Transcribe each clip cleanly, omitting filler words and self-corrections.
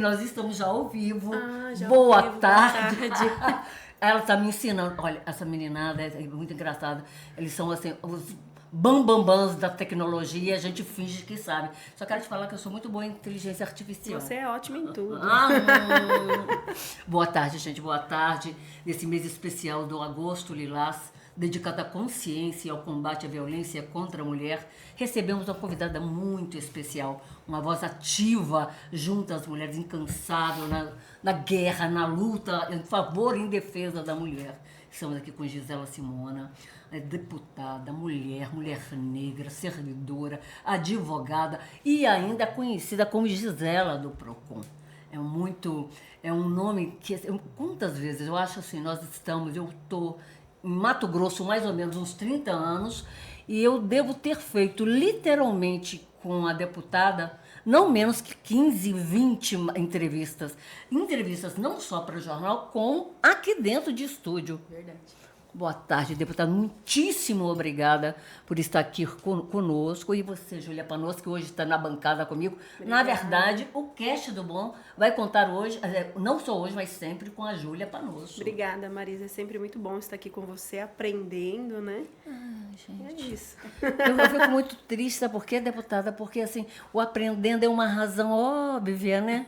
Nós estamos já ao vivo. Já Boa ao vivo, tarde. boa tarde. Ela tá me ensinando. Olha, essa meninada é muito engraçada. Eles são assim, os bambambãs da tecnologia, a gente finge que sabe. Só quero te falar que eu sou muito boa em inteligência artificial. Você é ótima em tudo. Boa tarde, gente. Boa tarde. Nesse mês especial do Agosto Lilás, dedicado à consciência e ao combate à violência contra a mulher, recebemos uma convidada muito especial, uma voz ativa junto às mulheres, incansável na guerra, na luta em favor e em defesa da mulher. Estamos aqui com Gisela Simona, deputada, mulher negra, servidora, advogada e ainda conhecida como Gisela do Procon. É um nome que, quantas vezes eu acho assim, eu estou em Mato Grosso mais ou menos uns 30 anos e eu devo ter feito literalmente com a deputada não menos que 15, 20 entrevistas. Entrevistas não só para o jornal, como aqui dentro de estúdio. Verdade. Boa tarde, deputada. Muitíssimo obrigada por estar aqui conosco. E você, Júlia Panosco, que hoje está na bancada comigo. Obrigada. Na verdade, o Cast do Bom vai contar hoje, não só hoje, mas sempre com a Júlia Panosco. Obrigada, Marisa. É sempre muito bom estar aqui com você, aprendendo, né? Gente. É isso. Eu fico muito triste, sabe por quê, deputada? Porque, assim, o aprendendo é uma razão óbvia, né?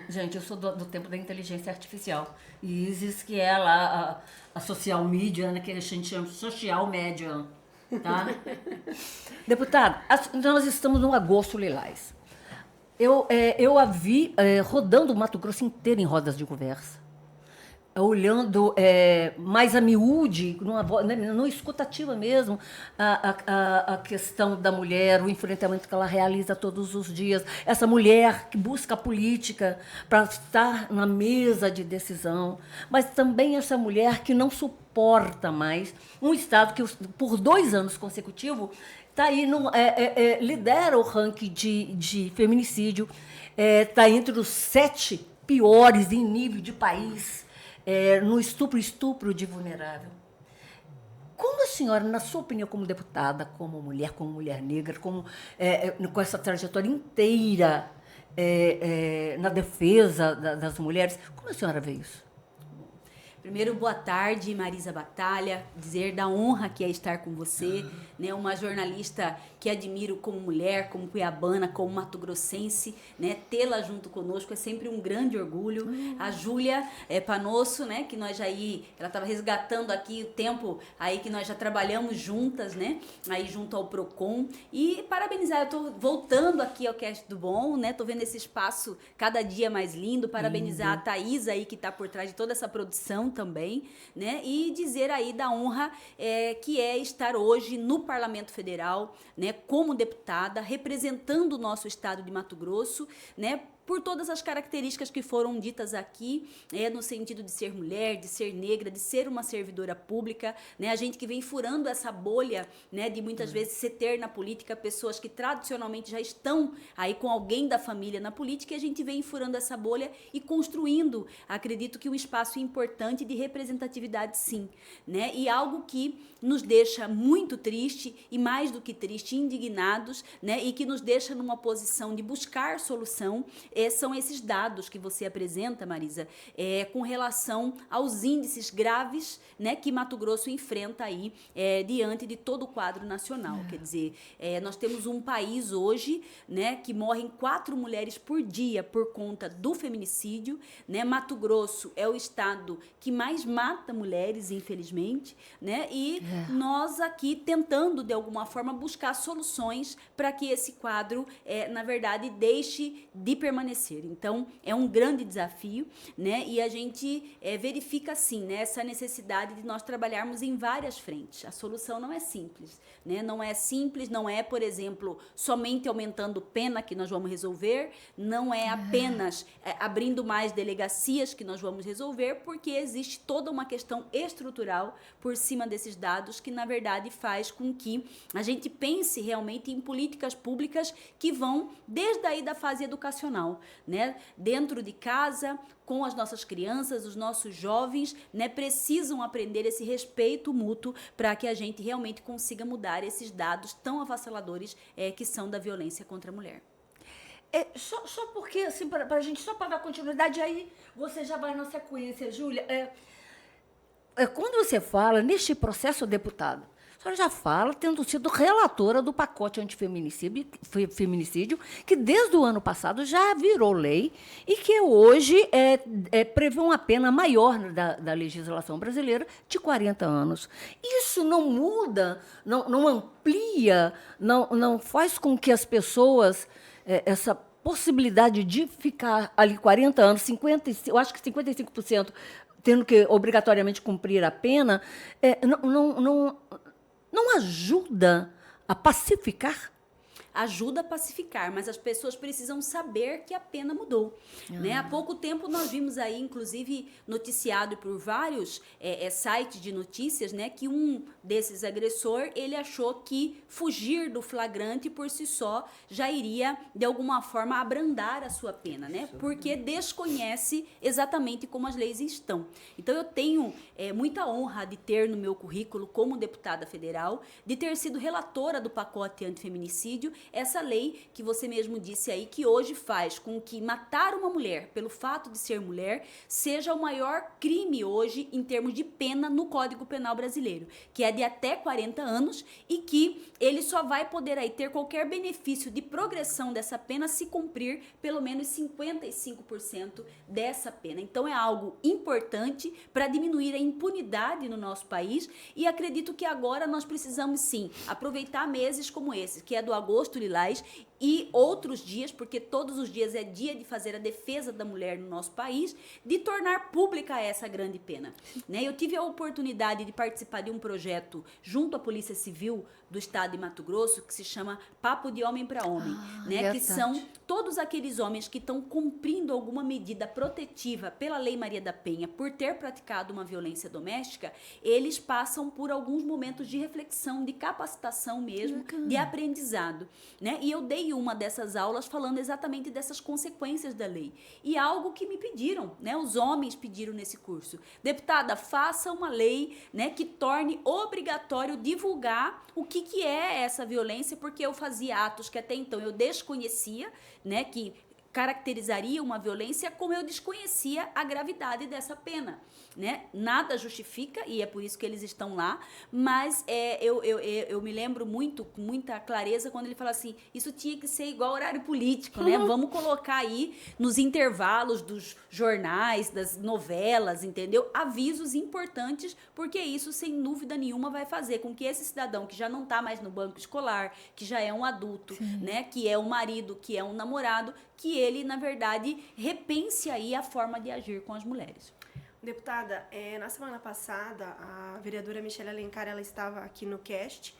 Gente, eu sou do tempo da inteligência artificial. E Isis, que é lá a social media, né, que a gente chama de social media, tá? Deputada, nós estamos no Agosto Lilás. Eu a vi rodando o Mato Grosso inteiro em rodas de conversa. Olhando mais a miúde, numa escutativa mesmo, a questão da mulher, o enfrentamento que ela realiza todos os dias. Essa mulher que busca a política para estar na mesa de decisão, mas também essa mulher que não suporta mais um Estado que, por 2 anos consecutivos, está aí lidera o ranking de feminicídio, está entre os 7 piores em nível de país. No estupro de vulnerável. Como a senhora, na sua opinião, como deputada, como mulher negra, com essa trajetória inteira na defesa das mulheres, como a senhora vê isso? Primeiro, boa tarde, Marisa Batalha, dizer da honra que é estar com você, né, uma jornalista que admiro como mulher, como cuiabana, como mato-grossense, né, tê-la junto conosco é sempre um grande orgulho. A Júlia Panosso, né, que nós ela estava resgatando aqui o tempo aí que nós já trabalhamos juntas, né, aí junto ao Procon, e parabenizar, eu estou voltando aqui ao Cast do Bom, né, tô vendo esse espaço cada dia mais lindo, parabenizar a Thaís aí que está por trás de toda essa produção também, né? E dizer aí da honra que é estar hoje no Parlamento Federal, né? Como deputada, representando o nosso estado de Mato Grosso, né? Por todas as características que foram ditas aqui, no sentido de ser mulher, de ser negra, de ser uma servidora pública, né? A gente que vem furando essa bolha, né? De muitas vezes se ter na política pessoas que tradicionalmente já estão aí com alguém da família na política, e a gente vem furando essa bolha e construindo, acredito que um espaço importante de representatividade, sim, né? E algo que nos deixa muito triste e mais do que triste, indignados, né? E que nos deixa numa posição de buscar solução. São esses dados que você apresenta, Marisa, com relação aos índices graves, né, que Mato Grosso enfrenta aí diante de todo o quadro nacional. Quer dizer, nós temos um país hoje, né, que morrem 4 mulheres por dia por conta do feminicídio, né? Mato Grosso é o estado que mais mata mulheres, infelizmente, né? E nós aqui tentando, de alguma forma, buscar soluções para que esse quadro, na verdade, deixe de permanecer. Então, é um grande desafio, né? E a gente verifica, assim, né, essa necessidade de nós trabalharmos em várias frentes. A solução não é simples, né? Não é simples, não é, por exemplo, somente aumentando pena que nós vamos resolver, não é apenas abrindo mais delegacias que nós vamos resolver, porque existe toda uma questão estrutural por cima desses dados que, na verdade, faz com que a gente pense realmente em políticas públicas que vão desde aí da fase educacional, né? Dentro de casa, com as nossas crianças, os nossos jovens, né, precisam aprender esse respeito mútuo para que a gente realmente consiga mudar esses dados tão avassaladores que são da violência contra a mulher. Só porque, assim, para a gente, só para dar continuidade, aí você já vai na sequência, Júlia. Quando você fala neste processo, deputada, a senhora já fala tendo sido relatora do pacote antifeminicídio, que desde o ano passado já virou lei e que hoje prevê uma pena maior da legislação brasileira de 40 anos. Isso não muda, não amplia, não faz com que as pessoas, essa possibilidade de ficar ali 40 anos, eu acho que 55%, tendo que obrigatoriamente cumprir a pena, não ajuda a pacificar? Ajuda a pacificar, mas as pessoas precisam saber que a pena mudou. Né? Há pouco tempo nós vimos aí, inclusive, noticiado por vários sites de notícias, né, que um desses agressor, ele achou que fugir do flagrante por si só já iria, de alguma forma, abrandar a sua pena, né? Porque desconhece exatamente como as leis estão. Então, eu tenho muita honra de ter no meu currículo, como deputada federal, de ter sido relatora do pacote antifeminicídio, essa lei que você mesmo disse aí, que hoje faz com que matar uma mulher pelo fato de ser mulher seja o maior crime hoje em termos de pena no Código Penal brasileiro, que é de até 40 anos e que ele só vai poder aí ter qualquer benefício de progressão dessa pena se cumprir pelo menos 55% dessa pena. Então é algo importante para diminuir a impunidade no nosso país e acredito que agora nós precisamos sim aproveitar meses como esse, que é do Agosto Lilás, e outros dias, porque todos os dias é dia de fazer a defesa da mulher no nosso país, de tornar pública essa grande pena. Né? Eu tive a oportunidade de participar de um projeto junto à Polícia Civil do Estado de Mato Grosso, que se chama Papo de Homem para Homem, né? Que são todos aqueles homens que estão cumprindo alguma medida protetiva pela Lei Maria da Penha por ter praticado uma violência doméstica, eles passam por alguns momentos de reflexão, de capacitação mesmo, de aprendizado. Né? E eu dei uma dessas aulas falando exatamente dessas consequências da lei. E algo que me pediram, né? Os homens pediram nesse curso. Deputada, faça uma lei, né, que torne obrigatório divulgar o que é essa violência, porque eu fazia atos que até então eu desconhecia, né, que caracterizaria uma violência, como eu desconhecia a gravidade dessa pena. Né? Nada justifica, e é por isso que eles estão lá, mas eu me lembro muito, com muita clareza, quando ele fala assim, isso tinha que ser igual horário político, né? Vamos colocar aí nos intervalos dos jornais, das novelas, entendeu? Avisos importantes, porque isso, sem dúvida nenhuma, vai fazer com que esse cidadão que já não está mais no banco escolar, que já é um adulto, né? Que é um marido, que é um namorado, que ele, na verdade, repense aí a forma de agir com as mulheres. Deputada, na semana passada, a vereadora Michele Alencar, ela estava aqui no cast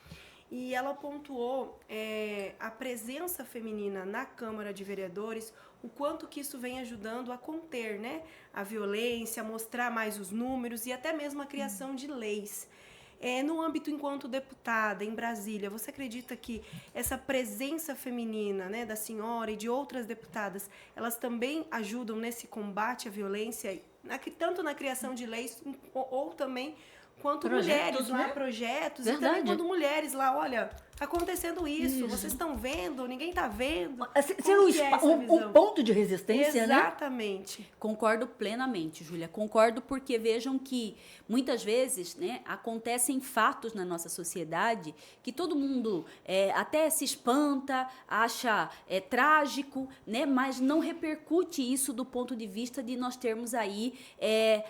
e ela pontuou a presença feminina na Câmara de Vereadores, o quanto que isso vem ajudando a conter, né, a violência, a mostrar mais os números e até mesmo a criação de leis. No âmbito enquanto deputada em Brasília, você acredita que essa presença feminina, né, da senhora e de outras deputadas, elas também ajudam nesse combate à violência, tanto na criação de leis ou também quanto mulheres lá, né? Projetos, verdade. E também quando mulheres lá, olha, tá acontecendo isso, vocês estão vendo, ninguém tá vendo. Ser um ponto de resistência, exatamente. Né? Concordo plenamente, Júlia. Concordo porque vejam que muitas vezes, né, acontecem fatos na nossa sociedade que todo mundo até se espanta, acha trágico, né, mas não repercute isso do ponto de vista de nós termos aí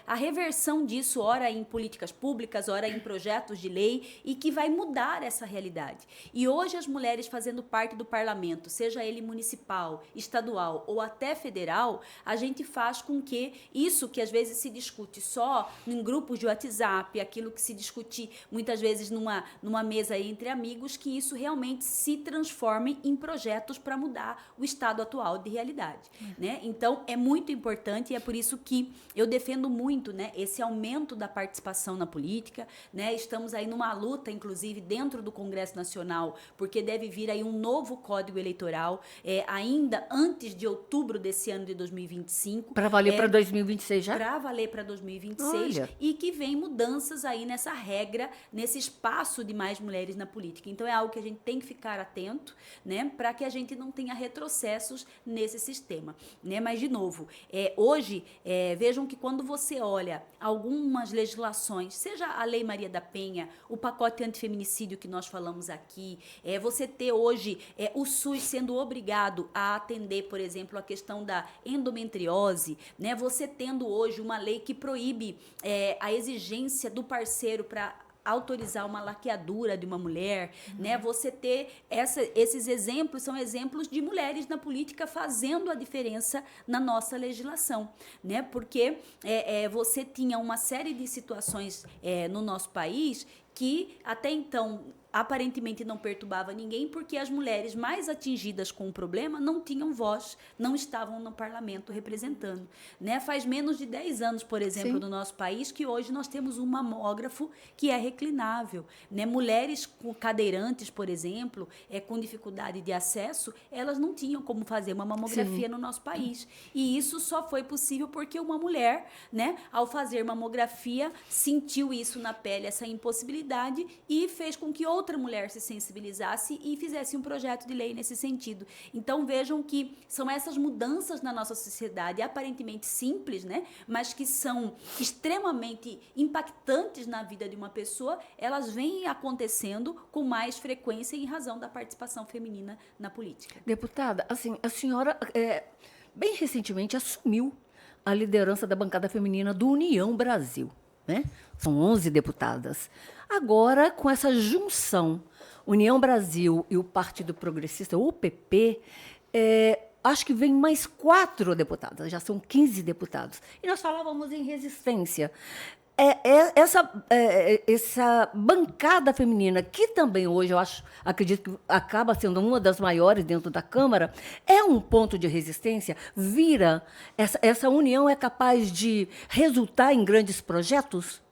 a reversão disso, ora em políticas públicas, ora em projetos de lei, e que vai mudar essa realidade. E hoje as mulheres fazendo parte do parlamento, seja ele municipal, estadual ou até federal, a gente faz com que isso que às vezes se discute só em grupos de WhatsApp, aquilo que se discute muitas vezes numa mesa aí entre amigos, que isso realmente se transforme em projetos para mudar o estado atual de realidade. Né? Então é muito importante e é por isso que eu defendo muito, né, esse aumento da participação na política. Né? Estamos aí numa luta, inclusive, dentro do Congresso Nacional, constitucional, porque deve vir aí um novo Código Eleitoral, ainda antes de outubro desse ano de 2025. Para valer para 2026 já? Para valer para 2026. Olha. E que vem mudanças aí nessa regra, nesse espaço de mais mulheres na política. Então é algo que a gente tem que ficar atento, né, para que a gente não tenha retrocessos nesse sistema, né? Mas de novo, hoje vejam que quando você olha algumas legislações, seja a Lei Maria da Penha, o pacote antifeminicídio que nós falamos aqui, você ter hoje o SUS sendo obrigado a atender, por exemplo, a questão da endometriose, né? Você tendo hoje uma lei que proíbe a exigência do parceiro para autorizar uma laqueadura de uma mulher, né? Você ter esses exemplos, são exemplos de mulheres na política fazendo a diferença na nossa legislação, né? Porque você tinha uma série de situações no nosso país que até então aparentemente não perturbava ninguém, porque as mulheres mais atingidas com o problema não tinham voz, não estavam no parlamento representando, né? Faz menos de 10 anos, por exemplo, Sim. no nosso país, que hoje nós temos um mamógrafo que é reclinável, né? Mulheres cadeirantes, por exemplo, com dificuldade de acesso, elas não tinham como fazer uma mamografia no nosso país. E isso só foi possível porque uma mulher, né, ao fazer mamografia, sentiu isso na pele, essa impossibilidade, e fez com que outra mulher se sensibilizasse e fizesse um projeto de lei nesse sentido. Então vejam que são essas mudanças na nossa sociedade, aparentemente simples, né, mas que são extremamente impactantes na vida de uma pessoa, elas vêm acontecendo com mais frequência em razão da participação feminina na política. Deputada, assim, a senhora bem recentemente assumiu a liderança da bancada feminina do União Brasil, né? São 11 deputadas. Agora, com essa junção, União Brasil e o Partido Progressista, o PP, acho que vem mais 4 deputadas, já são 15 deputados. E nós falávamos em resistência. Essa bancada feminina, que também hoje acredito que acaba sendo uma das maiores dentro da Câmara, é um ponto de resistência? Essa união é capaz de resultar em grandes projetos?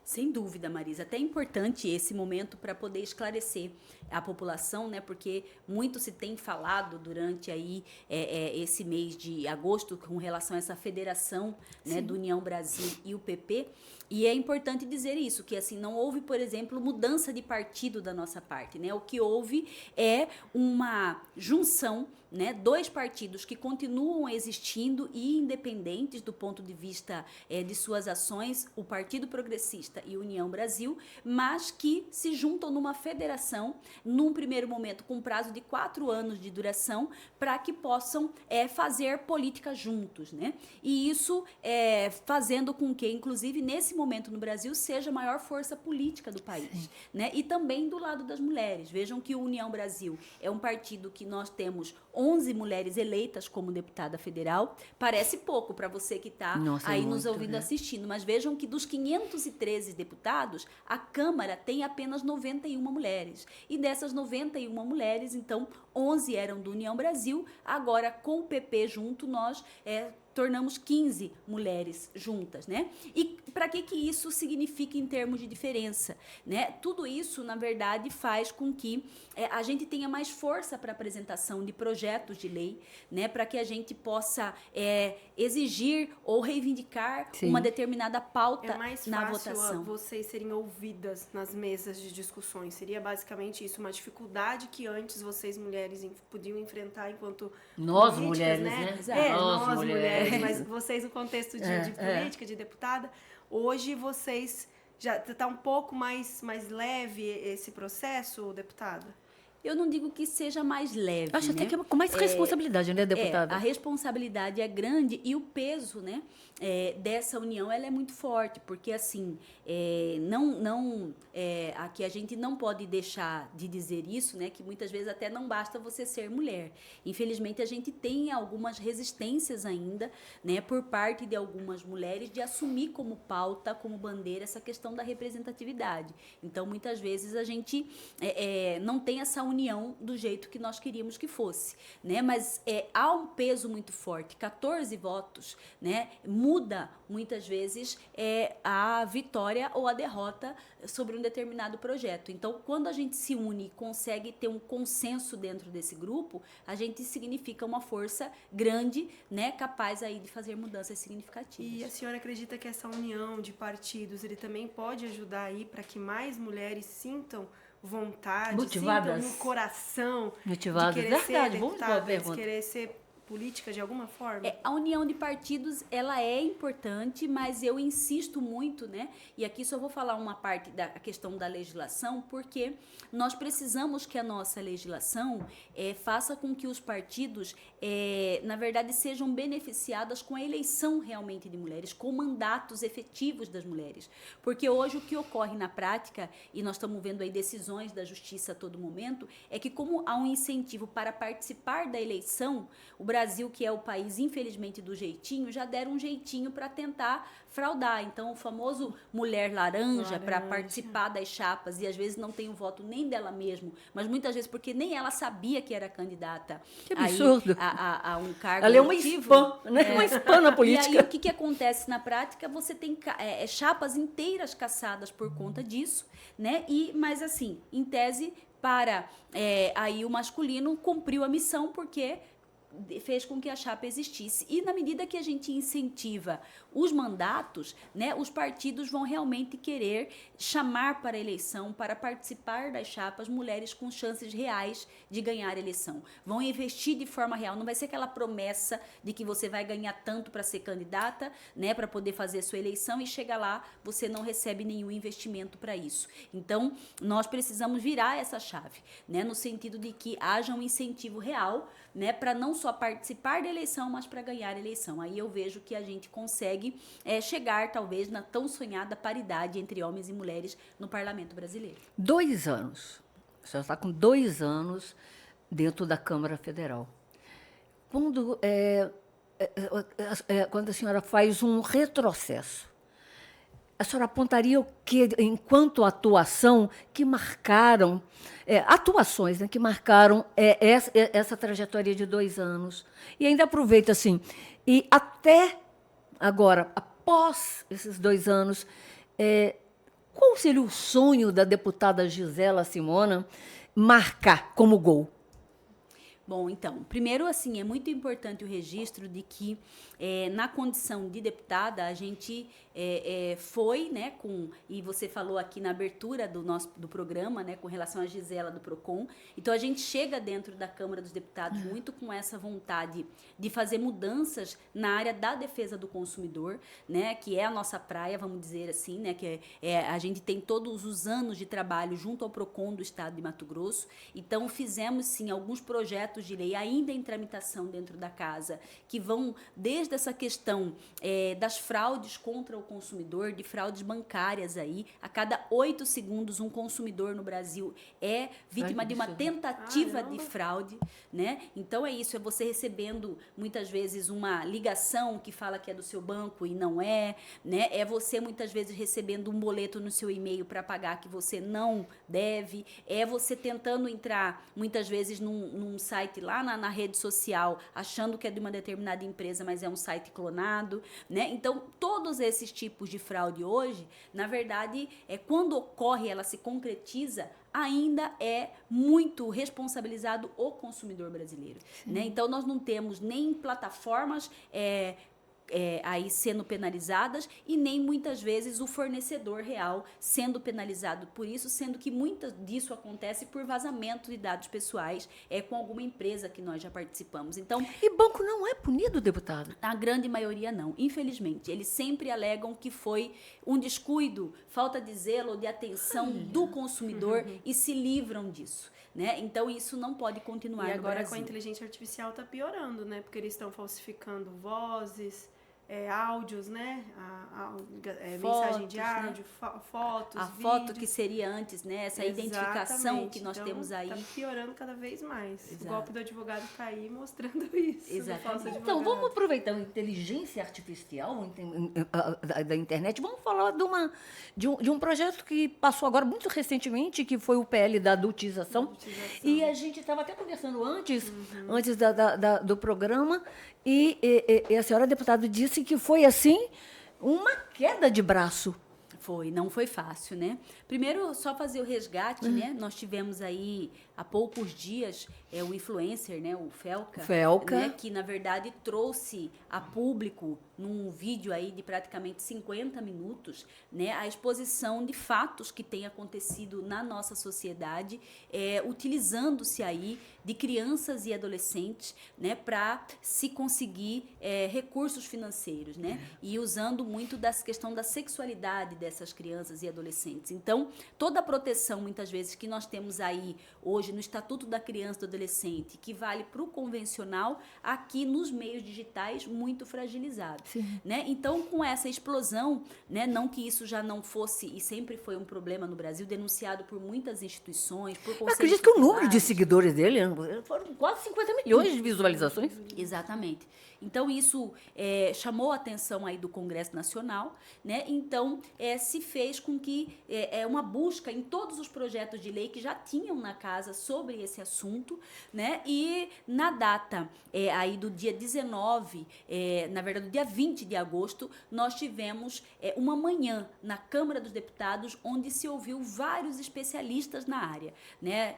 Sem dúvida, Marisa. Até é importante esse momento para poder esclarecer a população, né? Porque muito se tem falado durante aí esse mês de agosto com relação a essa federação, né, do União Brasil e o PP. E é importante dizer isso, que assim não houve, por exemplo, mudança de partido da nossa parte, né? O que houve é uma junção, né, 2 partidos que continuam existindo e independentes do ponto de vista de suas ações, o Partido Progressista e União Brasil, mas que se juntam numa federação, num primeiro momento com prazo de 4 anos de duração, para que possam fazer política juntos, né? E isso fazendo com que, inclusive, nesse momento no Brasil, seja a maior força política do país, né? E também do lado das mulheres. Vejam que o União Brasil é um partido que nós temos 11 mulheres eleitas como deputada federal. Parece pouco para você que está aí nos ouvindo, né? assistindo, mas vejam que dos 513 deputados, a Câmara tem apenas 91 mulheres. E dessas 91 mulheres, então, 11 eram do União Brasil. Agora, com o PP junto, nós tornamos 15 mulheres juntas, né? E para que isso significa em termos de diferença, né? Tudo isso, na verdade, faz com que a gente tenha mais força para apresentação de projetos de lei, né? Para que a gente possa exigir ou reivindicar uma determinada pauta na votação. É mais fácil vocês serem ouvidas nas mesas de discussões. Seria basicamente isso, uma dificuldade que antes vocês mulheres podiam enfrentar enquanto nós mulheres, né? Nós mulheres. Mas vocês, no contexto de política, de deputada, hoje vocês já está um pouco mais leve esse processo, deputada? Eu não digo que seja mais leve. Acho até né? que é com mais responsabilidade, né, deputada? A responsabilidade é grande e o peso, né, dessa união ela é muito forte, porque assim, aqui a gente não pode deixar de dizer isso, né, que muitas vezes até não basta você ser mulher. Infelizmente a gente tem algumas resistências ainda, né, por parte de algumas mulheres de assumir como pauta, como bandeira essa questão da representatividade. Então muitas vezes a gente não tem essa união do jeito que nós queríamos que fosse, né? Mas há um peso muito forte, 14 votos, né? Muda muitas vezes a vitória ou a derrota sobre um determinado projeto. Então, quando a gente se une e consegue ter um consenso dentro desse grupo, a gente significa uma força grande, né? Capaz aí de fazer mudanças significativas. E a senhora acredita que essa união de partidos, ele também pode ajudar aí para que mais mulheres sintam vontade, motivadas, sintam no coração motivadas, de querer verdade, ser boa deputada, de pergunta. querer ser política de alguma forma? A união de partidos, ela é importante, mas eu insisto muito, né? E aqui só vou falar uma parte da questão da legislação, porque nós precisamos que a nossa legislação faça com que os partidos, na verdade, sejam beneficiados com a eleição realmente de mulheres, com mandatos efetivos das mulheres. Porque hoje o que ocorre na prática, e nós estamos vendo aí decisões da justiça a todo momento, é que como há um incentivo para participar da eleição, o Brasil, que é o país, infelizmente, do jeitinho, já deram um jeitinho para tentar fraudar. Então, o famoso mulher laranja para participar das chapas, e às vezes não tem o voto nem dela mesma, mas muitas vezes porque nem ela sabia que era candidata. Que absurdo. A um cargo ela é uma eletivo. spam, né? Uma spam na política. E aí, o que acontece na prática? Você tem chapas inteiras caçadas por conta disso, né? Mas assim, em tese, para aí o masculino cumpriu a missão, porque fez com que a chapa existisse. E na medida que a gente incentiva os mandatos, né, os partidos vão realmente querer chamar para a eleição, para participar das chapas, mulheres com chances reais de ganhar a eleição. Vão investir de forma real. Não vai ser aquela promessa de que você vai ganhar tanto para ser candidata, né, para poder fazer a sua eleição, e chega lá, você não recebe nenhum investimento para isso. Então, nós precisamos virar essa chave, né, no sentido de que haja um incentivo real, né, para não só participar da eleição, mas para ganhar a eleição. Aí eu vejo que a gente consegue chegar, talvez, na tão sonhada paridade entre homens e mulheres no parlamento brasileiro. 2 anos. A senhora está com 2 anos dentro da Câmara Federal. Quando a senhora faz um retrocesso, a senhora apontaria o que, enquanto atuação, que marcaram, atuações, né, que marcaram essa trajetória de 2 anos? E ainda aproveita assim, e até agora, após esses 2 anos, qual seria o sonho da deputada Gisela Simona marcar como gol? Bom, então, primeiro, assim, é muito importante o registro de que, na condição de deputada, a gente foi, né, e você falou aqui na abertura do programa, né, com relação a Gisela do Procon. Então, a gente chega dentro da Câmara dos Deputados muito com essa vontade de fazer mudanças na área da defesa do consumidor, né, que é a nossa praia, vamos dizer assim, né, que a gente tem todos os anos de trabalho junto ao Procon do Estado de Mato Grosso. Então, fizemos, sim, alguns projetos de lei ainda em tramitação dentro da casa, que vão desde essa questão das fraudes contra o consumidor, de fraudes bancárias aí. A cada 8 segundos, um consumidor no Brasil é vítima de uma tentativa de fraude, né? Então é isso, é você recebendo muitas vezes uma ligação que fala que é do seu banco e não é, né? É você muitas vezes recebendo um boleto no seu e-mail para pagar que você não deve, é você tentando entrar muitas vezes num site lá na rede social, achando que é de uma determinada empresa, mas é um site clonado, né? Então, todos esses tipos de fraude hoje, na verdade, quando ocorre, ela se concretiza, ainda é muito responsabilizado o consumidor brasileiro, né? Então, nós não temos nem plataformas aí sendo penalizadas e nem muitas vezes o fornecedor real sendo penalizado por isso, sendo que muito disso acontece por vazamento de dados pessoais com alguma empresa que nós já participamos. Então, e banco não é punido, deputado? A grande maioria não, infelizmente. Eles sempre alegam que foi um descuido, falta de zelo ou de atenção do consumidor e se livram disso, né? Então, isso não pode continuar no Brasil. E agora com a inteligência artificial está piorando, né? Porque eles estão falsificando vozes, áudios, né? Mensagem de Fotos, né? áudio, fotos, A vídeos. foto que seria antes, né? Essa identificação Exatamente. que nós Então, temos aí. Tá piorando cada vez mais. Exato. O golpe do advogado tá aí mostrando isso. Do Exatamente. falso advogado. Então, vamos aproveitar a inteligência artificial da internet. Vamos falar de um projeto que passou agora muito recentemente, que foi o PL da adultização. E a gente estava até conversando antes do programa, e a senhora deputada disse que foi, assim, uma queda de braço. Não foi fácil, né? Primeiro, só fazer o resgate, né? Nós tivemos aí, há poucos dias, o influencer, né? O Felca. Né? Que, na verdade, trouxe a público, num vídeo aí de praticamente 50 minutos, né? A exposição de fatos que têm acontecido na nossa sociedade, utilizando-se aí de crianças e adolescentes, né? Para se conseguir recursos financeiros, né? E usando muito da questão da sexualidade dessas crianças e adolescentes. Então, toda a proteção, muitas vezes, que nós temos aí hoje no Estatuto da Criança e do Adolescente, que vale para o convencional, aqui nos meios digitais, muito fragilizado. Né? Então, com essa explosão, né, não que isso já não fosse, e sempre foi um problema no Brasil, denunciado por muitas instituições, por conselhos. Eu acredito que o número de seguidores dele foram quase 50 milhões de visualizações. Exatamente. Então, isso chamou a atenção aí do Congresso Nacional, né? Então, se fez com que uma busca em todos os projetos de lei que já tinham na casa sobre esse assunto, né? E na data aí do dia 19, na verdade, do dia 20 de agosto, nós tivemos uma manhã na Câmara dos Deputados, onde se ouviu vários especialistas na área, né?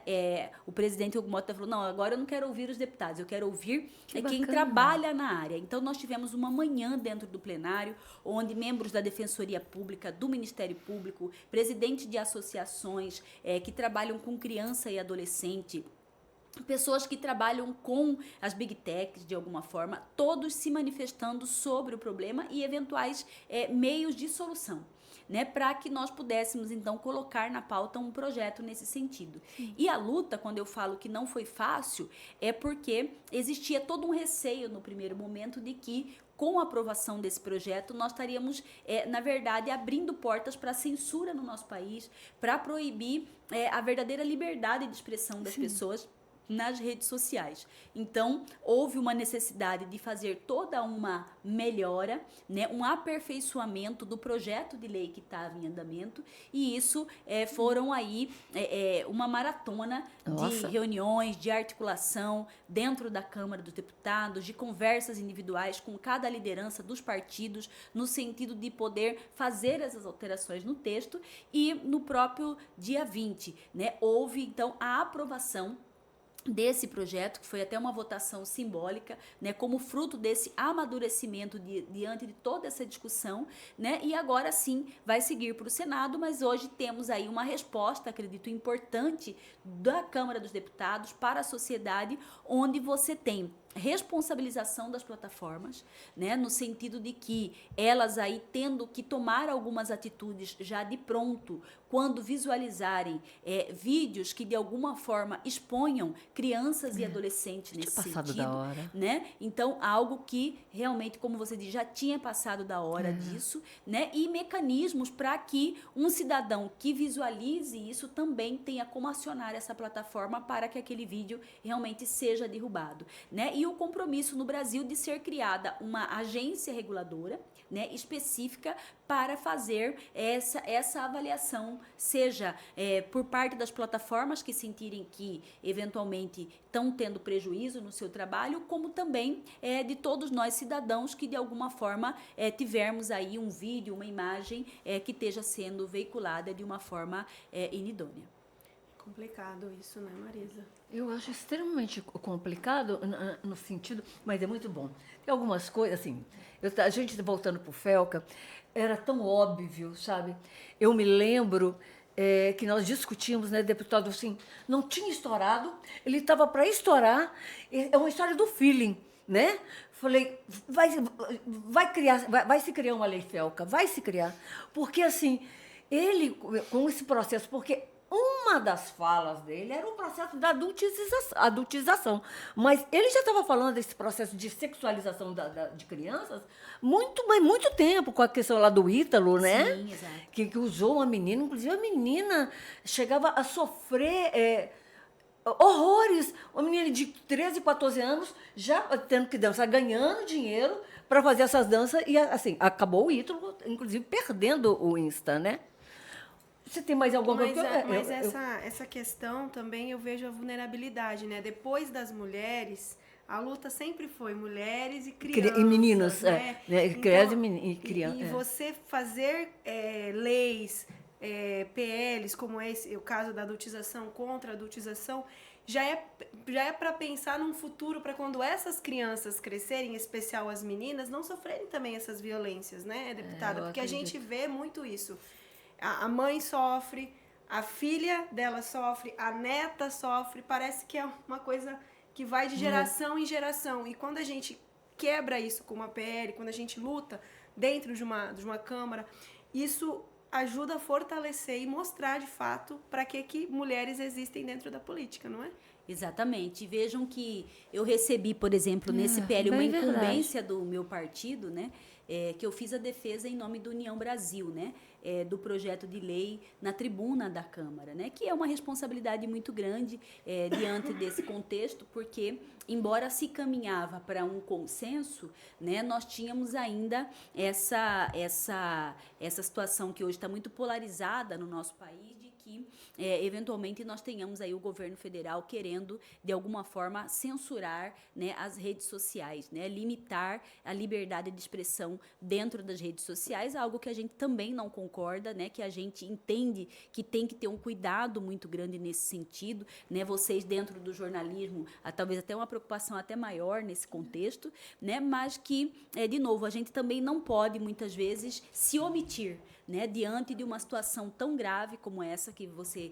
O presidente Hugo Mota falou, não, agora eu não quero ouvir os deputados, eu quero ouvir quem trabalha na área. Então, nós tivemos uma manhã dentro do plenário, onde membros da Defensoria Pública, do Ministério Público, presidentes de associações que trabalham com criança e adolescente, pessoas que trabalham com as big techs de alguma forma, todos se manifestando sobre o problema e eventuais meios de solução, né, para que nós pudéssemos, então, colocar na pauta um projeto nesse sentido. E a luta, quando eu falo que não foi fácil, é porque existia todo um receio no primeiro momento de que, com a aprovação desse projeto, nós estaríamos, na verdade, abrindo portas para a censura no nosso país, para proibir a verdadeira liberdade de expressão das pessoas nas redes sociais. Então, houve uma necessidade de fazer toda uma melhora, né, um aperfeiçoamento do projeto de lei que estava em andamento, e isso foram aí uma maratona de reuniões, de articulação dentro da Câmara dos Deputados, de conversas individuais com cada liderança dos partidos, no sentido de poder fazer essas alterações no texto, e no próprio dia 20, né, houve, então, a aprovação desse projeto, que foi até uma votação simbólica, né, como fruto desse amadurecimento diante de toda essa discussão, né, e agora sim vai seguir para o Senado, mas hoje temos aí uma resposta, acredito, importante da Câmara dos Deputados para a sociedade, onde você tem responsabilização das plataformas, né, no sentido de que elas aí tendo que tomar algumas atitudes já de pronto, quando visualizarem vídeos que de alguma forma exponham crianças e adolescentes nesse sentido, da hora. Né? Então, algo que realmente, como você diz, já tinha passado da hora disso, né? E mecanismos para que um cidadão que visualize isso também tenha como acionar essa plataforma para que aquele vídeo realmente seja derrubado, né? E o compromisso no Brasil de ser criada uma agência reguladora, né, específica para fazer essa avaliação, seja por parte das plataformas que sentirem que eventualmente estão tendo prejuízo no seu trabalho, como também de todos nós cidadãos que de alguma forma tivermos aí um vídeo, uma imagem que esteja sendo veiculada de uma forma inidônea. Complicado isso, né, Marisa? Eu acho extremamente complicado no sentido, mas é muito bom. Tem algumas coisas, assim, a gente voltando para o Felca, era tão óbvio, sabe? Eu me lembro que nós discutimos, né, deputado, assim, não tinha estourado, ele estava para estourar, é uma história do feeling, né? Falei, vai se criar uma lei Felca, vai se criar, porque assim, ele, com esse processo, porque uma das falas dele era o processo da adultização. Mas ele já estava falando desse processo de sexualização de crianças mas muito tempo, com a questão lá do Ítalo, né? Sim, exato. Que usou uma menina, inclusive a menina chegava a sofrer horrores. Uma menina de 13, 14 anos já tendo que dançar, ganhando dinheiro para fazer essas danças. E, assim, acabou o Ítalo, inclusive, perdendo o Insta, né? Você tem mais alguma coisa? Essa questão também eu vejo a vulnerabilidade, né? Depois das mulheres, a luta sempre foi mulheres e crianças. E meninas, né? Crianças Então, e crianças. E você fazer leis, PLs, como o caso da adultização, contra a adultização, já é para pensar num futuro para quando essas crianças crescerem, em especial as meninas, não sofrerem também essas violências, né, deputada? Porque a gente vê muito isso. A mãe sofre, a filha dela sofre, a neta sofre, parece que é uma coisa que vai de geração em geração. E quando a gente quebra isso com uma PL, quando a gente luta dentro de uma Câmara, isso ajuda a fortalecer e mostrar de fato para que mulheres existem dentro da política, não é? Exatamente. Vejam que eu recebi, por exemplo, nesse PL uma incumbência do meu partido, né? Que eu fiz a defesa em nome do União Brasil, né? Do projeto de lei na tribuna da Câmara, né? Que é uma responsabilidade muito grande diante desse contexto, porque, embora se caminhava para um consenso, né, nós tínhamos ainda essa situação que hoje está muito polarizada no nosso país, de que, eventualmente, nós tenhamos aí o governo federal querendo, de alguma forma, censurar, né, as redes sociais, né, limitar a liberdade de expressão dentro das redes sociais, algo que a gente também não concorda, né, que a gente entende que tem que ter um cuidado muito grande nesse sentido, né, vocês dentro do jornalismo, talvez até uma preocupação até maior nesse contexto, né, mas que, de novo, a gente também não pode, muitas vezes, se omitir, né, diante de uma situação tão grave como essa que você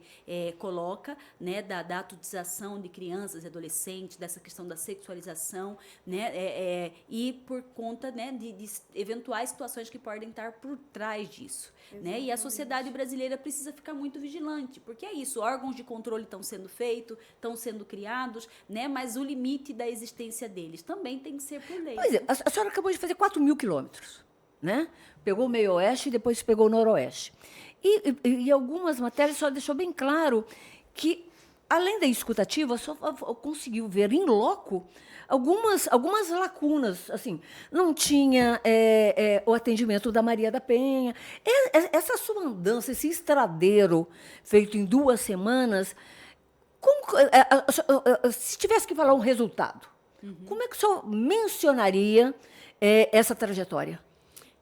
coloca, né, da adultização de crianças e adolescentes, dessa questão da sexualização, né, e por conta, né, de eventuais situações que podem estar por trás disso, né, e a sociedade brasileira precisa ficar muito vigilante, porque é isso, órgãos de controle estão sendo feitos, estão sendo criados, né, mas o limite da existência deles também tem que ser por lei. Pois é, a senhora acabou de fazer 4.000 quilômetros, né? Pegou o meio oeste e depois pegou o noroeste. E algumas matérias só deixou bem claro que, além da escutativa, só conseguiu ver em loco algumas lacunas. Assim, não tinha o atendimento da Maria da Penha. Essa sua andança, esse estradeiro feito em 2 semanas, se tivesse que falar um resultado, como é que o senhor mencionaria essa trajetória?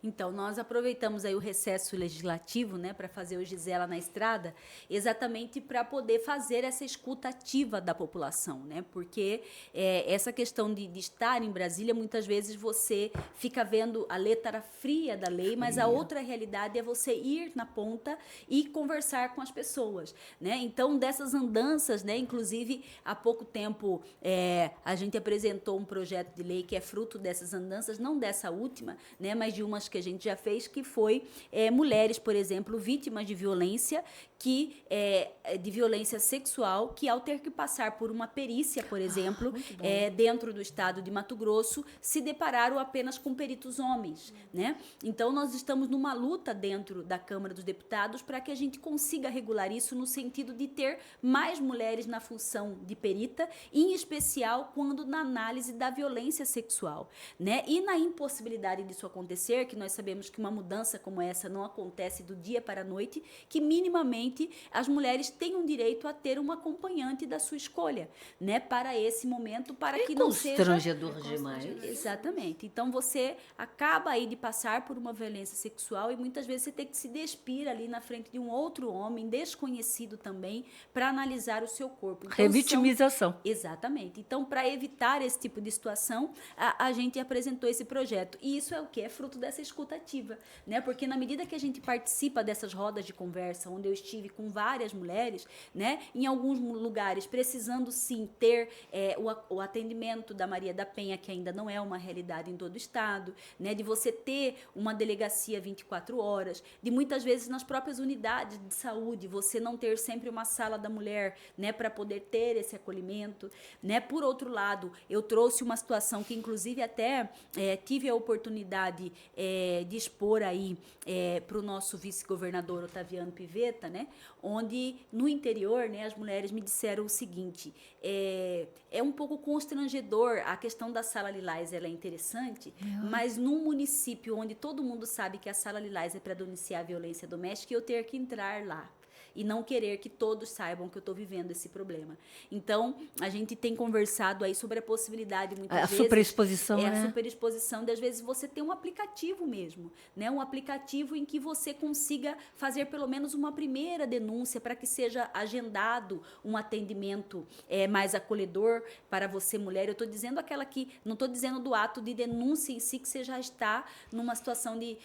Então, nós aproveitamos aí o recesso legislativo, né, para fazer o Gisela na Estrada, exatamente para poder fazer essa escuta ativa da população, né, porque essa questão de estar em Brasília, muitas vezes você fica vendo a letra fria da lei, mas a outra realidade é você ir na ponta e conversar com as pessoas, né, então dessas andanças, né, inclusive há pouco tempo a gente apresentou um projeto de lei que é fruto dessas andanças, não dessa última, né, mas de umas que a gente já fez, que foi mulheres, por exemplo, vítimas de violência, de violência sexual, que ao ter que passar por uma perícia, por exemplo, dentro do estado de Mato Grosso, se depararam apenas com peritos homens, né? Então, nós estamos numa luta dentro da Câmara dos Deputados para que a gente consiga regular isso no sentido de ter mais mulheres na função de perita, em especial quando na análise da violência sexual, né? E na impossibilidade disso acontecer, que nós sabemos que uma mudança como essa não acontece do dia para a noite, que minimamente as mulheres tenham direito a ter uma acompanhante da sua escolha, né, para esse momento, para que não seja constrangedor demais. Exatamente. Então você acaba aí de passar por uma violência sexual e muitas vezes você tem que se despir ali na frente de um outro homem desconhecido também para analisar o seu corpo. Então, revitimização. Exatamente. Então, para evitar esse tipo de situação, a gente apresentou esse projeto. E isso é o que? É fruto dessa escutativa, né? Porque na medida que a gente participa dessas rodas de conversa, onde eu estive com várias mulheres, né? Em alguns lugares precisando sim ter o atendimento da Maria da Penha, que ainda não é uma realidade em todo o estado, né? De você ter uma delegacia 24 horas, de muitas vezes nas próprias unidades de saúde, você não ter sempre uma sala da mulher, né? Para poder ter esse acolhimento, né? Por outro lado, eu trouxe uma situação que inclusive até tive a oportunidade de expor aí para o nosso vice-governador Otaviano Pivetta, né? Onde no interior, né, as mulheres me disseram o seguinte: é um pouco constrangedor a questão da Sala Lilás, ela é interessante, mas num município onde todo mundo sabe que a Sala Lilás é para denunciar a violência doméstica, eu ter que entrar lá e não querer que todos saibam que eu estou vivendo esse problema. Então, a gente tem conversado aí sobre a possibilidade, muitas vezes... A superexposição, né? A superexposição, de às vezes você ter um aplicativo mesmo, né? Um aplicativo em que você consiga fazer pelo menos uma primeira denúncia para que seja agendado um atendimento mais acolhedor para você, mulher. Eu estou dizendo aquela que... Não estou dizendo do ato de denúncia em si, que você já está numa situação de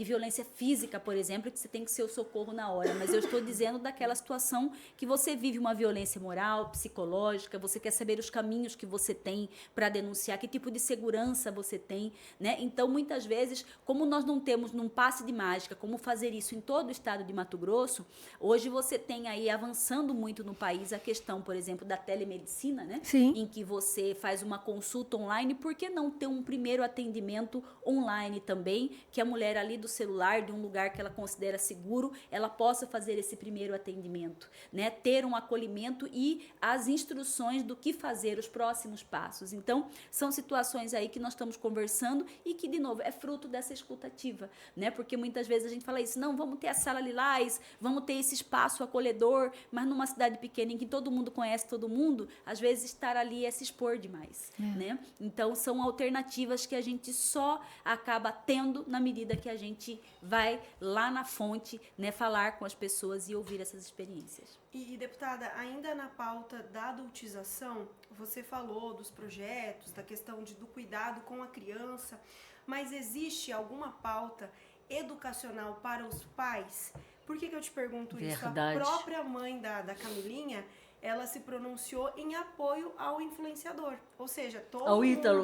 violência física, por exemplo, que você tem que ser o socorro na hora, mas eu estou dizendo daquela situação que você vive uma violência moral, psicológica, você quer saber os caminhos que você tem para denunciar, que tipo de segurança você tem, né? Então, muitas vezes, como nós não temos num passe de mágica como fazer isso em todo o estado de Mato Grosso, hoje você tem aí avançando muito no país a questão, por exemplo, da telemedicina, né? Sim. Em que você faz uma consulta online, por que não ter um primeiro atendimento online também, que a mulher ali do celular, de um lugar que ela considera seguro, ela possa fazer esse primeiro atendimento, né? Ter um acolhimento e as instruções do que fazer, os próximos passos. Então, são situações aí que nós estamos conversando e que, de novo, é fruto dessa escutativa, né? Porque muitas vezes a gente fala isso, não, vamos ter a Sala Lilás, vamos ter esse espaço acolhedor, mas numa cidade pequena em que todo mundo conhece todo mundo, às vezes estar ali é se expor demais, né? Então, são alternativas que a gente só acaba tendo na medida que a gente vai lá na fonte, né, falar com as pessoas e ouvir essas experiências. E, deputada, ainda na pauta da adultização, você falou dos projetos, da questão do cuidado com a criança, mas existe alguma pauta educacional para os pais? Por que eu te pergunto Verdade. isso? A própria mãe da Camilinha, ela se pronunciou em apoio ao influenciador. Ou seja, ao Ítalo,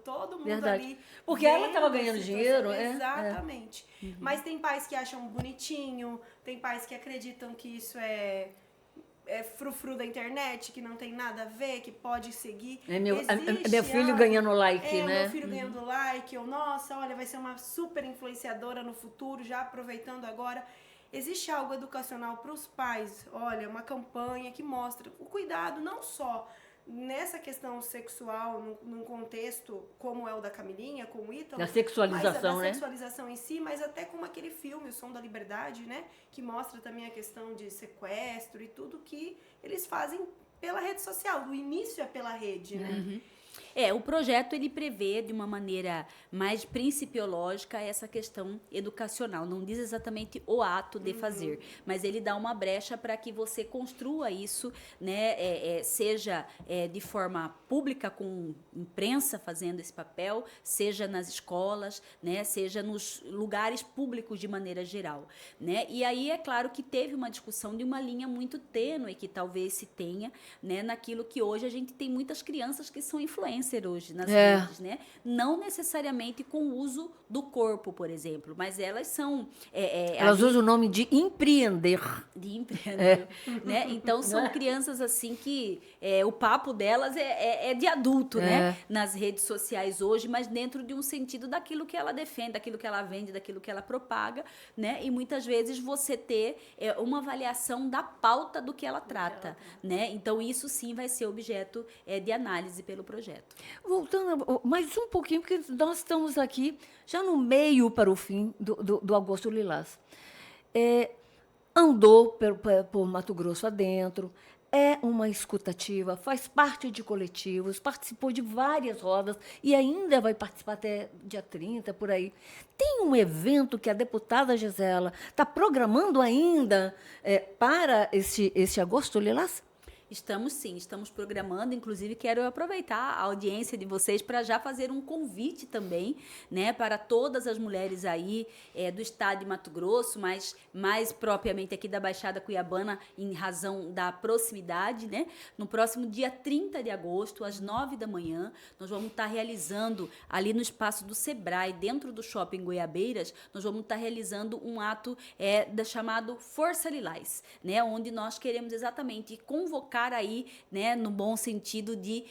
todo mundo Verdade. ali. Porque ela estava ganhando dinheiro. Exatamente. Mas tem pais que acham bonitinho, tem pais que acreditam que isso é frufru da internet, que não tem nada a ver, que pode seguir. Meu filho ganhando like, né? Meu filho ganhando like, ou nossa, olha, vai ser uma super influenciadora no futuro, já aproveitando agora. Existe algo educacional para os pais, olha, uma campanha que mostra o cuidado não só nessa questão sexual, num contexto como é o da Camilinha, com o Ítalo. Da sexualização, né? Da sexualização em si, mas até como aquele filme, O Som da Liberdade, né? Que mostra também a questão de sequestro e tudo que eles fazem pela rede social. O início é pela rede, né? O projeto ele prevê de uma maneira mais principiológica essa questão educacional. Não diz exatamente o ato de fazer, mas ele dá uma brecha para que você construa isso, né? Seja de forma pública, com imprensa fazendo esse papel, seja nas escolas, né? Seja nos lugares públicos de maneira geral, né? E aí é claro que teve uma discussão de uma linha muito tênue que talvez se tenha, né? Naquilo que hoje a gente tem muitas crianças que são influencers hoje nas redes, né? Não necessariamente com o uso do corpo, por exemplo, mas elas são... elas usam o nome de empreender. Né? Então, são crianças assim que o papo delas é de adulto, né? Nas redes sociais hoje, mas dentro de um sentido daquilo que ela defende, daquilo que ela vende, daquilo que ela propaga, né? E muitas vezes você ter uma avaliação da pauta do que ela trata, né? Então, isso sim vai ser objeto de análise pelo projeto. Voltando mais um pouquinho, porque nós estamos aqui já no meio para o fim do Agosto Lilás. Andou por Mato Grosso adentro, é uma escutativa, faz parte de coletivos, participou de várias rodas e ainda vai participar até dia 30, por aí. Tem um evento que a deputada Gisela está programando ainda para esse Agosto Lilás? Estamos sim, estamos programando, inclusive quero aproveitar a audiência de vocês para já fazer um convite também, né, para todas as mulheres aí do estado de Mato Grosso, mas mais propriamente aqui da Baixada Cuiabana, em razão da proximidade, né? No próximo dia 30 de agosto, às 9 da manhã, nós vamos estar realizando ali no espaço do Sebrae, dentro do Shopping Goiabeiras, nós vamos estar realizando um ato chamado Força Lilás, né, onde nós queremos exatamente convocar aí, né, no bom sentido de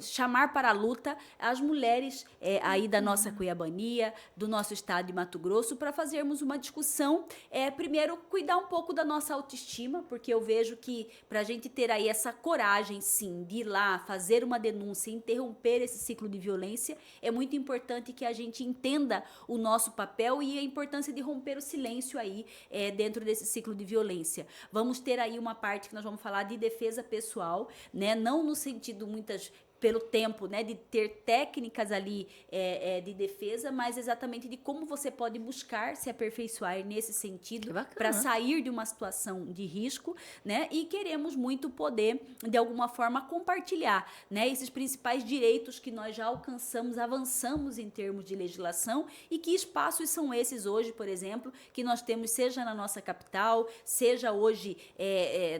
chamar para a luta as mulheres aí da nossa Cuiabania, do nosso estado de Mato Grosso, para fazermos uma discussão, primeiro, cuidar um pouco da nossa autoestima, porque eu vejo que para a gente ter aí essa coragem, sim, de ir lá, fazer uma denúncia, interromper esse ciclo de violência, é muito importante que a gente entenda o nosso papel e a importância de romper o silêncio aí dentro desse ciclo de violência. Vamos ter aí uma parte que nós vamos falar de defesa pessoal, né? Não no sentido pelo tempo, né, de ter técnicas ali de defesa, mas exatamente de como você pode buscar se aperfeiçoar nesse sentido para sair de uma situação de risco, né? E queremos muito poder, de alguma forma, compartilhar, né, esses principais direitos que nós já alcançamos, avançamos em termos de legislação e que espaços são esses hoje, por exemplo, que nós temos, seja na nossa capital, seja hoje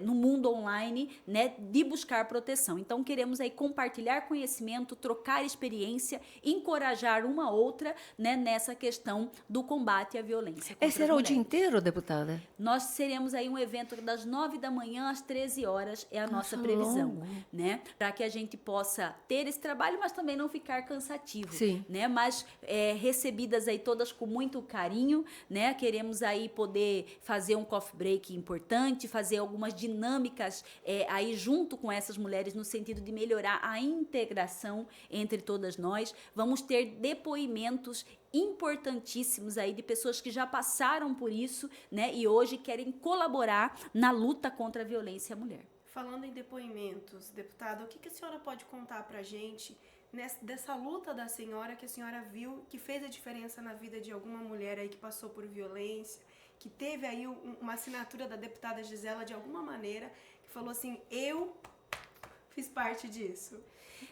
no mundo online, né, de buscar proteção. Então, queremos aí compartilhar conhecimento, trocar experiência, encorajar uma outra, né, nessa questão do combate à violência contra as será mulheres. o dia inteiro, deputada? Nós seremos aí um evento das 9 da manhã às 13 horas, é a nossa previsão, né? Para que a gente possa ter esse trabalho, mas também não ficar cansativo, sim, né? Mas recebidas aí todas com muito carinho, né? Queremos aí poder fazer um coffee break importante, fazer algumas dinâmicas aí junto com essas mulheres no sentido de melhorar a integração entre todas nós. Vamos ter depoimentos importantíssimos aí de pessoas que já passaram por isso, né, e hoje querem colaborar na luta contra a violência à mulher. Falando em depoimentos, deputada, o que a senhora pode contar pra gente dessa luta da senhora que a senhora viu, que fez a diferença na vida de alguma mulher aí que passou por violência, que teve aí uma assinatura da deputada Gisela de alguma maneira, que falou assim, eu fiz parte disso?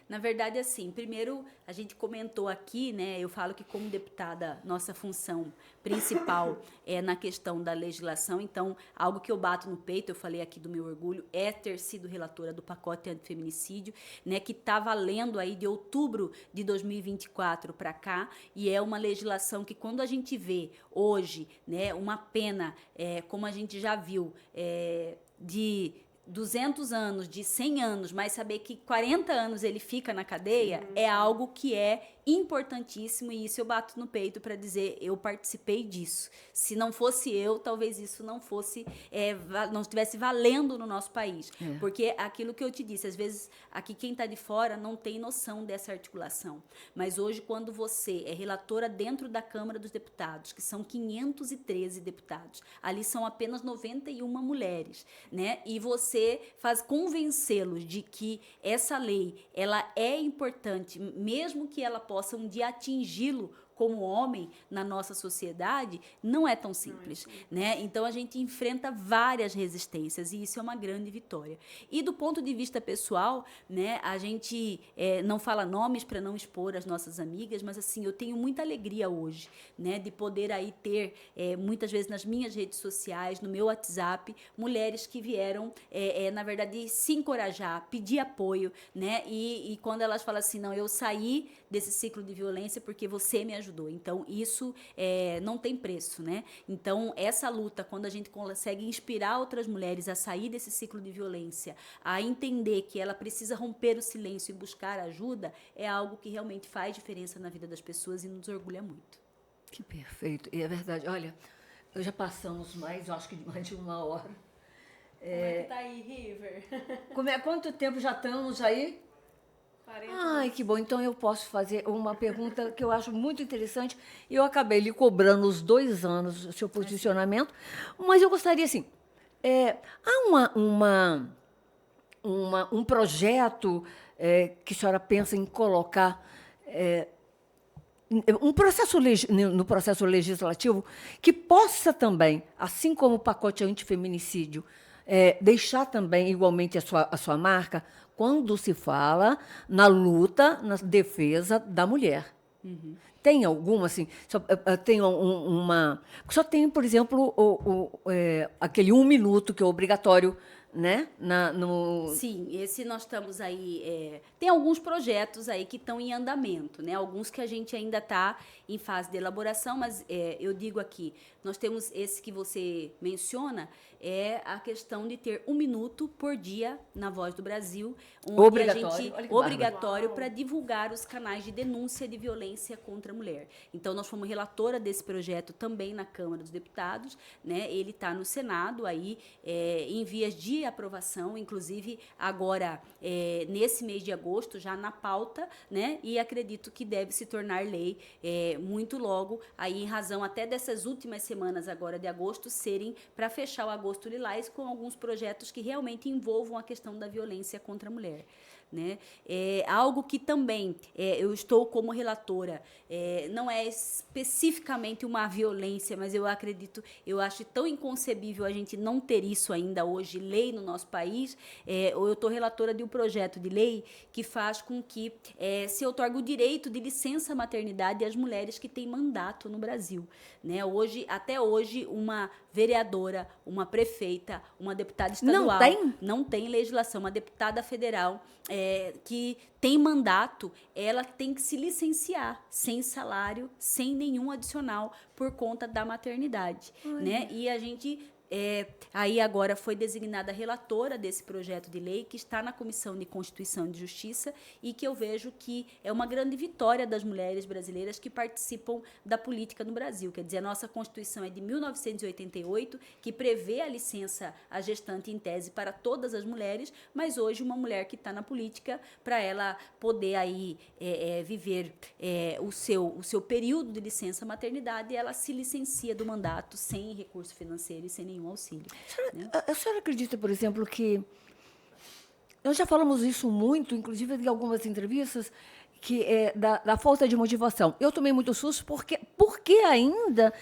Na verdade, assim, primeiro a gente comentou aqui, né? Eu falo que como deputada, nossa função principal é na questão da legislação. Então, algo que eu bato no peito, eu falei aqui do meu orgulho, é ter sido relatora do pacote antifeminicídio, né? Que está valendo aí de outubro de 2024 para cá, e é uma legislação que quando a gente vê hoje, né? Uma pena, como a gente já viu, de 200 anos, de 100 anos, mas saber que 40 anos ele fica na cadeia, é algo que é importantíssimo, e isso eu bato no peito para dizer, eu participei disso. Se não fosse eu, talvez isso não fosse, não estivesse valendo no nosso país. Porque aquilo que eu te disse, às vezes aqui quem está de fora não tem noção dessa articulação. Mas hoje, quando você é relatora dentro da Câmara dos Deputados, que são 513 deputados, ali são apenas 91 mulheres, né? E você faz convencê-los de que essa lei, ela é importante, mesmo que ela possa um dia atingi-lo como homem na nossa sociedade, não é tão simples, né? Então, a gente enfrenta várias resistências e isso é uma grande vitória. E do ponto de vista pessoal, né, a gente não fala nomes para não expor as nossas amigas, mas assim, eu tenho muita alegria hoje, né, de poder aí ter, muitas vezes nas minhas redes sociais, no meu WhatsApp, mulheres que vieram, na verdade, se encorajar, pedir apoio, né? E quando elas falam assim, não, eu saí desse ciclo de violência porque você me ajudou. Então, isso não tem preço, né? Então, essa luta, quando a gente consegue inspirar outras mulheres a sair desse ciclo de violência, a entender que ela precisa romper o silêncio e buscar ajuda, é algo que realmente faz diferença na vida das pessoas e nos orgulha muito. Que perfeito. E é verdade. Olha, já passamos eu acho que mais de uma hora. Como é que tá aí, River? Quanto tempo já estamos aí? 40 Ai, que bom. Então eu posso fazer uma pergunta que eu acho muito interessante. Eu acabei lhe cobrando os 2 anos o seu posicionamento, mas eu gostaria, assim, há um projeto que a senhora pensa em colocar no processo legislativo que possa também, assim como o pacote antifeminicídio, deixar também igualmente a sua marca quando se fala na luta, na defesa da mulher. Tem alguma, assim, tem uma... Só tem, por exemplo, aquele 1 minuto que é obrigatório, né? Sim, esse nós estamos aí. Tem alguns projetos aí que estão em andamento, né? Alguns que a gente ainda está em fase de elaboração, mas eu digo aqui, nós temos esse que você menciona, é a questão de ter 1 minuto por dia na Voz do Brasil, onde Obrigatório. a gente Olha que obrigatório para divulgar os canais de denúncia de violência contra a mulher. Então nós fomos relatora desse projeto também na Câmara dos Deputados, né? Ele está no Senado aí em vias de aprovação, inclusive agora nesse mês de agosto já na pauta, né? E acredito que deve se tornar lei muito logo, aí em razão até dessas últimas semanas agora de agosto serem para fechar o agosto lilás com alguns projetos que realmente envolvam a questão da violência contra a mulher. Né? Algo que também eu estou como relatora, não é especificamente uma violência, mas eu acho tão inconcebível a gente não ter isso ainda hoje, lei no nosso país. Eu estou relatora de um projeto de lei que faz com que se outorgue o direito de licença maternidade às mulheres que têm mandato no Brasil. Né? Até hoje, uma vereadora, uma prefeita, uma deputada estadual não tem legislação, uma deputada federal que tem mandato, ela tem que se licenciar sem salário, sem nenhum adicional por conta da maternidade, né? E a gente aí agora foi designada relatora desse projeto de lei que está na Comissão de Constituição e de Justiça e que eu vejo que é uma grande vitória das mulheres brasileiras que participam da política no Brasil. Quer dizer, a nossa Constituição é de 1988, que prevê a licença à gestante em tese para todas as mulheres, mas hoje uma mulher que está na política, para ela poder aí viver o seu período de licença maternidade, ela se licencia do mandato sem recurso financeiro e sem nenhum auxílio. A senhora acredita, por exemplo, que... Nós já falamos isso muito, inclusive em algumas entrevistas, que da falta de motivação. Eu tomei muito susto porque ainda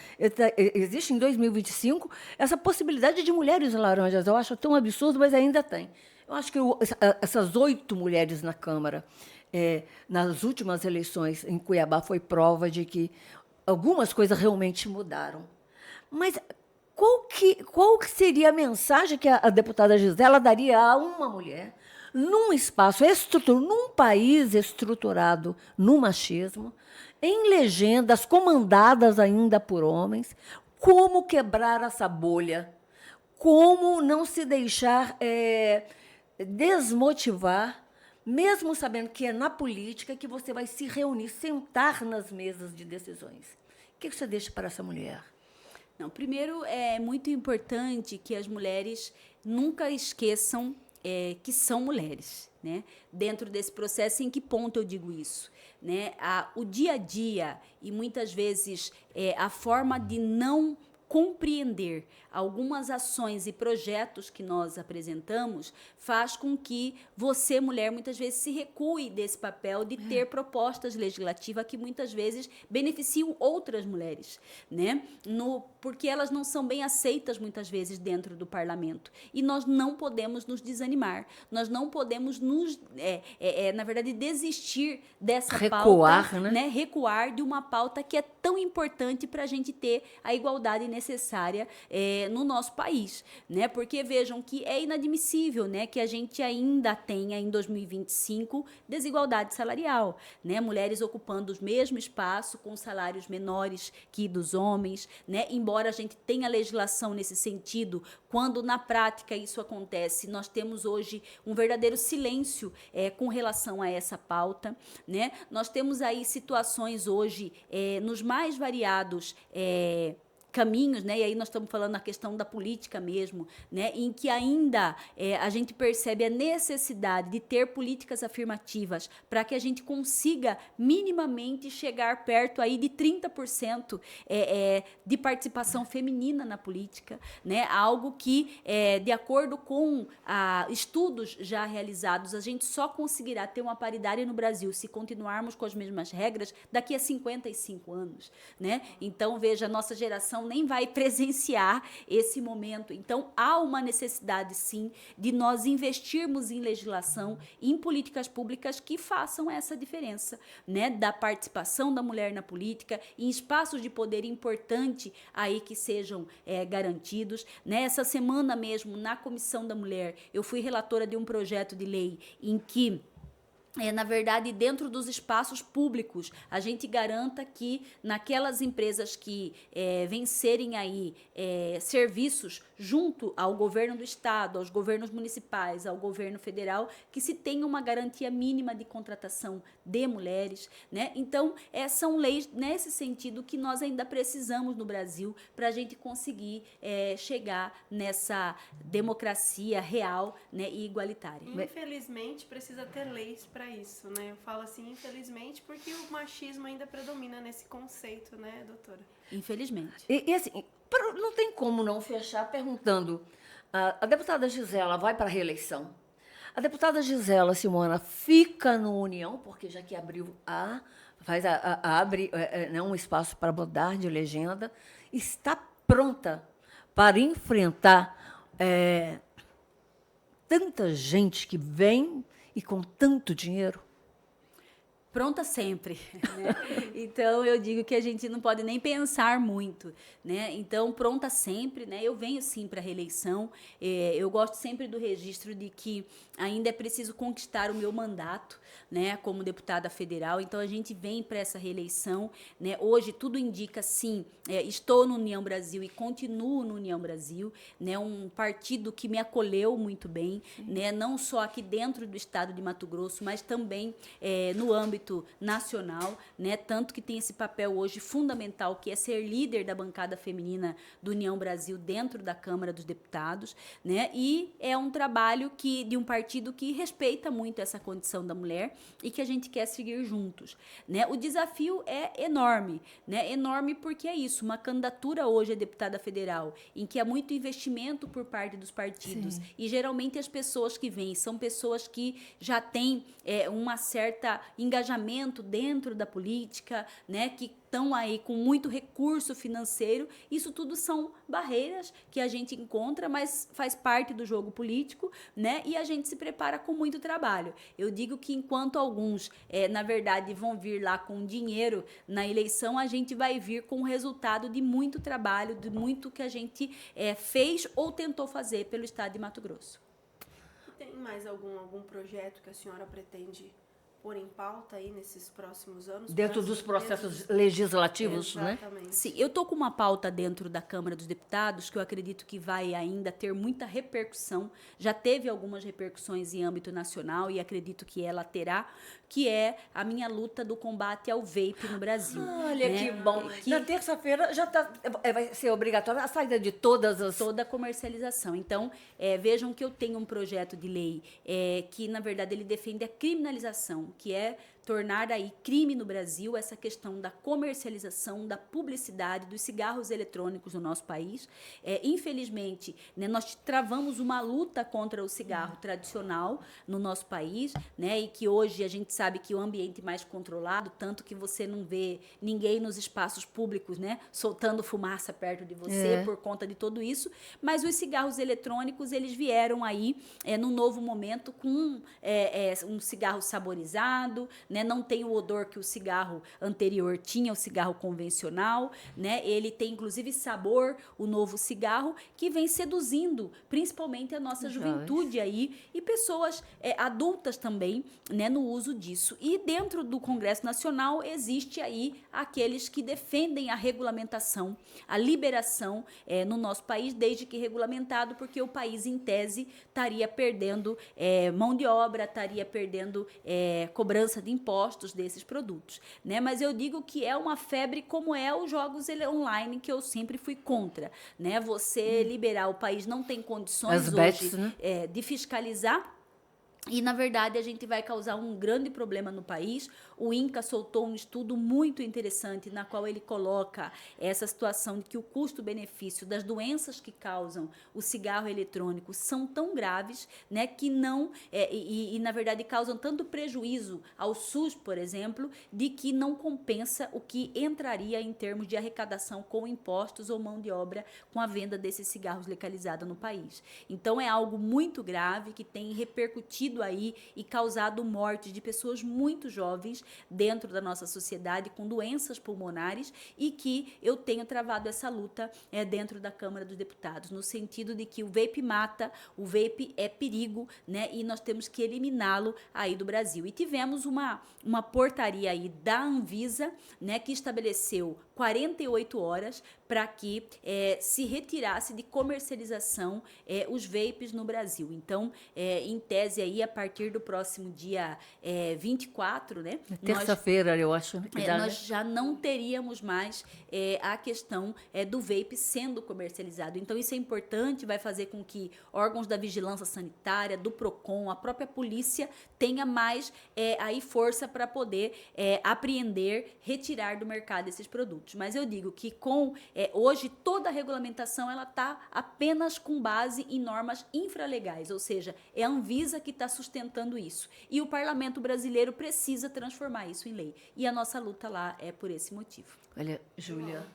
existe em 2025 essa possibilidade de mulheres laranjas. Eu acho tão absurdo, mas ainda tem. Eu acho que essas 8 mulheres na Câmara, nas últimas eleições em Cuiabá, foi prova de que algumas coisas realmente mudaram. Mas qual que seria a mensagem que a deputada Gisela daria a uma mulher num espaço num país estruturado no machismo, em legendas comandadas ainda por homens? Como quebrar essa bolha? Como não se deixar desmotivar, mesmo sabendo que é na política que você vai se reunir, sentar nas mesas de decisões? O que você deixa para essa mulher? Não, primeiro, é muito importante que as mulheres nunca esqueçam que são mulheres, né? Dentro desse processo, em que ponto eu digo isso? Né? O dia a dia e, muitas vezes, a forma de não compreender algumas ações e projetos que nós apresentamos faz com que você, mulher, muitas vezes se recue desse papel de ter propostas legislativas que muitas vezes beneficiam outras mulheres, né? Porque elas não são bem aceitas muitas vezes dentro do parlamento. E nós não podemos nos desanimar, nós não podemos na verdade, desistir dessa pauta, né? Recuar de uma pauta que é tão importante para a gente ter a igualdade necessária no nosso país, né? Porque vejam que é inadmissível, né, que a gente ainda tenha em 2025 desigualdade salarial, né? Mulheres ocupando o mesmo espaço com salários menores que dos homens, né? Embora a gente tenha legislação nesse sentido, quando na prática isso acontece, nós temos hoje um verdadeiro silêncio com relação a essa pauta, né? Nós temos aí situações hoje nos mais variados caminhos, né? E aí nós estamos falando na questão da política mesmo, né? Em que ainda a gente percebe a necessidade de ter políticas afirmativas para que a gente consiga minimamente chegar perto aí de 30% de participação feminina na política, né? Algo que, de acordo com estudos já realizados, a gente só conseguirá ter uma paridade no Brasil se continuarmos com as mesmas regras daqui a 55 anos, né? Então, veja, a nossa geração nem vai presenciar esse momento. Então, há uma necessidade, sim, de nós investirmos em legislação, em políticas públicas que façam essa diferença, né, da participação da mulher na política, em espaços de poder importante aí que sejam garantidos. Nessa semana mesmo, na Comissão da Mulher, eu fui relatora de um projeto de lei em que na verdade, dentro dos espaços públicos, a gente garanta que naquelas empresas que vencerem aí serviços junto ao governo do estado, aos governos municipais, ao governo federal, que se tenha uma garantia mínima de contratação de mulheres, né? Então, são leis nesse sentido que nós ainda precisamos no Brasil para a gente conseguir chegar nessa democracia real, né, e igualitária. Infelizmente, precisa ter leis para isso, né? Eu falo assim, infelizmente, porque o machismo ainda predomina nesse conceito, né, doutora? Infelizmente. E assim, não tem como não fechar perguntando, a deputada Gisela vai para a reeleição? A deputada Gisela Simona fica no União, porque já que abriu abre um espaço para mudar de legenda, está pronta para enfrentar tanta gente que vem e com tanto dinheiro? Pronta sempre, né? Então, eu digo que a gente não pode nem pensar muito, né? Então, pronta sempre, né? Eu venho, sim, para a reeleição. Eu gosto sempre do registro de que ainda é preciso conquistar o meu mandato, né, como deputada federal. Então, a gente vem para essa reeleição, né? Hoje, tudo indica, sim, estou no União Brasil e continuo no União Brasil, né? Um partido que me acolheu muito bem, né? Não só aqui dentro do estado de Mato Grosso, mas também no âmbito nacional, né? Tanto que tem esse papel hoje fundamental, que é ser líder da bancada feminina do União Brasil dentro da Câmara dos Deputados, né? E é um trabalho de um partido que respeita muito essa condição da mulher e que a gente quer seguir juntos, né? O desafio é enorme, né? Enorme porque é isso, uma candidatura hoje a deputada federal, em que há muito investimento por parte dos partidos. Sim. E geralmente as pessoas que vêm são pessoas que já têm uma certa engajamento dentro da política, né, que estão aí com muito recurso financeiro. Isso tudo são barreiras que a gente encontra, mas faz parte do jogo político, né, e a gente se prepara com muito trabalho. Eu digo que enquanto alguns, na verdade, vão vir lá com dinheiro na eleição, a gente vai vir com o resultado de muito trabalho, de muito que a gente fez ou tentou fazer pelo estado de Mato Grosso. Tem mais algum projeto que a senhora pretende pôr em pauta aí nesses próximos anos? Dentro dos processos legislativos, exatamente, né? Sim, eu estou com uma pauta dentro da Câmara dos Deputados que eu acredito que vai ainda ter muita repercussão. Já teve algumas repercussões em âmbito nacional e acredito que ela terá, que é a minha luta do combate ao vape no Brasil. Olha, né? Que bom. Na terça-feira já vai ser obrigatória a saída de toda a comercialização. Então, vejam que eu tenho um projeto de lei que, na verdade, ele defende a criminalização, que é tornar aí crime no Brasil essa questão da comercialização, da publicidade dos cigarros eletrônicos no nosso país. Infelizmente, né, nós travamos uma luta contra o cigarro tradicional no nosso país, né, e que hoje a gente sabe que o ambiente mais controlado, tanto que você não vê ninguém nos espaços públicos, né, soltando fumaça perto de você por conta de tudo isso, mas os cigarros eletrônicos, eles vieram aí num novo momento com um cigarro saborizado, né, não tem o odor que o cigarro anterior tinha, o cigarro convencional, né? Ele tem inclusive sabor, o novo cigarro, que vem seduzindo principalmente a nossa juventude aí e pessoas adultas também, né, no uso disso. E dentro do Congresso Nacional existe aí aqueles que defendem a regulamentação, a liberação no nosso país, desde que regulamentado, porque o país, em tese, estaria perdendo mão de obra, estaria perdendo cobrança de impostos desses produtos, né? Mas eu digo que é uma febre como os jogos online, que eu sempre fui contra, né? Você liberar, o país não tem condições hoje, né, de fiscalizar. E, na verdade, a gente vai causar um grande problema no país, o INCA soltou um estudo muito interessante na qual ele coloca essa situação de que o custo-benefício das doenças que causam o cigarro eletrônico são tão graves, né, que não, na verdade causam tanto prejuízo ao SUS, por exemplo, de que não compensa o que entraria em termos de arrecadação com impostos ou mão de obra com a venda desses cigarros legalizados no país. Então é algo muito grave que tem repercutido aí e causado mortes de pessoas muito jovens dentro da nossa sociedade com doenças pulmonares e que eu tenho travado essa luta dentro da Câmara dos Deputados, no sentido de que o vape mata, o vape é perigo, né, e nós temos que eliminá-lo aí do Brasil. E tivemos uma portaria aí da Anvisa, né, que estabeleceu 48 horas para que se retirasse de comercialização os vapes no Brasil. Então, em tese aí, a partir do próximo dia 24, né? Terça-feira, eu acho. Nós já não teríamos mais a questão do vape sendo comercializado. Então, isso é importante, vai fazer com que órgãos da vigilância sanitária, do PROCON, a própria polícia tenha mais aí força para poder apreender, retirar do mercado esses produtos. Mas eu digo que hoje toda a regulamentação ela está apenas com base em normas infralegais, ou seja, é a Anvisa que está sustentando isso. E o Parlamento brasileiro precisa transformar isso em lei. E a nossa luta lá é por esse motivo. Olha, Júlia,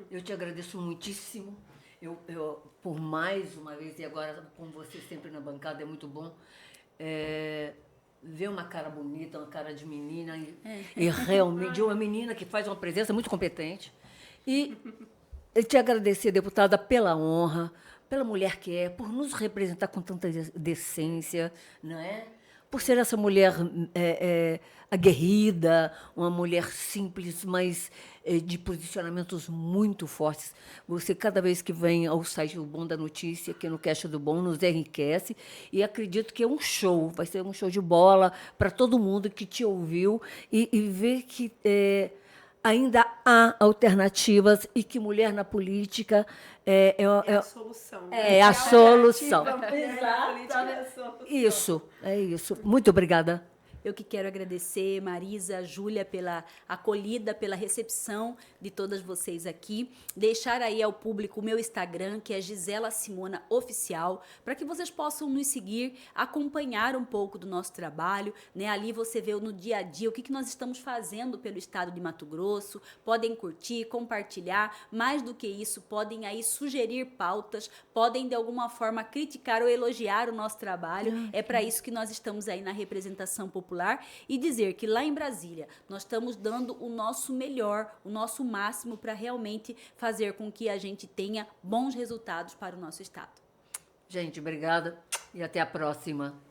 eu te agradeço muitíssimo. Eu, por mais uma vez, e agora com você sempre na bancada, é muito bom ver uma cara bonita, uma cara de menina, e realmente de uma menina que faz uma presença muito competente. E eu te agradecer, deputada, pela honra, pela mulher que é, por nos representar com tanta decência, não é? Por ser essa mulher aguerrida, uma mulher simples, mas de posicionamentos muito fortes. Você, cada vez que vem ao site do Bom da Notícia, aqui no Caixa do Bom, nos enriquece, e acredito que é um show, vai ser um show de bola para todo mundo que te ouviu e ver que ainda há alternativas e que mulher na política é a solução. É a solução. Exato. Isso, é isso. Muito obrigada. Eu que quero agradecer, Marisa, Júlia, pela acolhida, pela recepção de todas vocês aqui. Deixar aí ao público o meu Instagram, que é Gisela Simona Oficial, para que vocês possam nos seguir, acompanhar um pouco do nosso trabalho, né? Ali você vê no dia a dia o que nós estamos fazendo pelo estado de Mato Grosso. Podem curtir, compartilhar. Mais do que isso, podem aí sugerir pautas, podem de alguma forma criticar ou elogiar o nosso trabalho. É para isso que nós estamos aí na representação popular. E dizer que lá em Brasília nós estamos dando o nosso melhor, o nosso máximo para realmente fazer com que a gente tenha bons resultados para o nosso estado. Gente, obrigada e até a próxima.